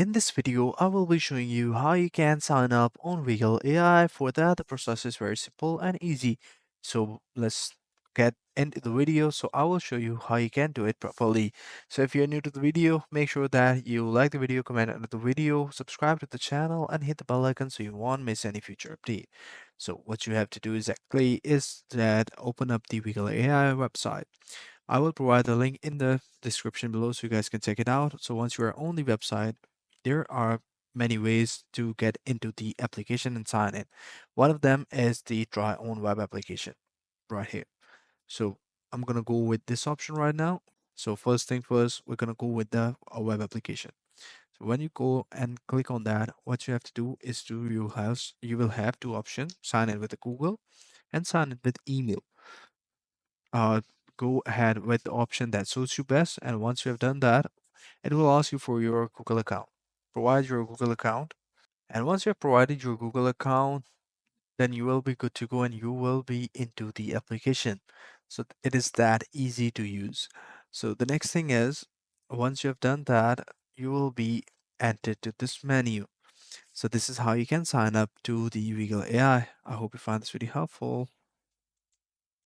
In this video, I will be showing you how you can sign up on Viggle AI. For that, the process is very simple and easy. So let's get into the video. So I will show you how you can do it properly. So if you're new to the video, make sure that you like the video, comment under the video, subscribe to the channel, and hit the bell icon so you won't miss any future update. So what you have to do exactly is that open up the Viggle AI website. I will provide the link in the description below so you guys can check it out. So once you are on the website, there are many ways to get into the application and sign in. One of them is the try on web application right here. So I'm gonna go with this option right now. So first thing first, we're gonna go with the web application. So when you go and click on that, what you have to do is you will have two options: sign in with the Google and sign in with email. uh, Go ahead with the option that suits you best. And once you have done that, it will ask you for your Google account. Provide your Google account. And once you have provided your Google account, then you will be good to go and you will be into the application. So it is that easy to use. So the next thing is, once you have done that, you will be entered to this menu. So this is how you can sign up to the Viggle AI. I hope you find this really helpful.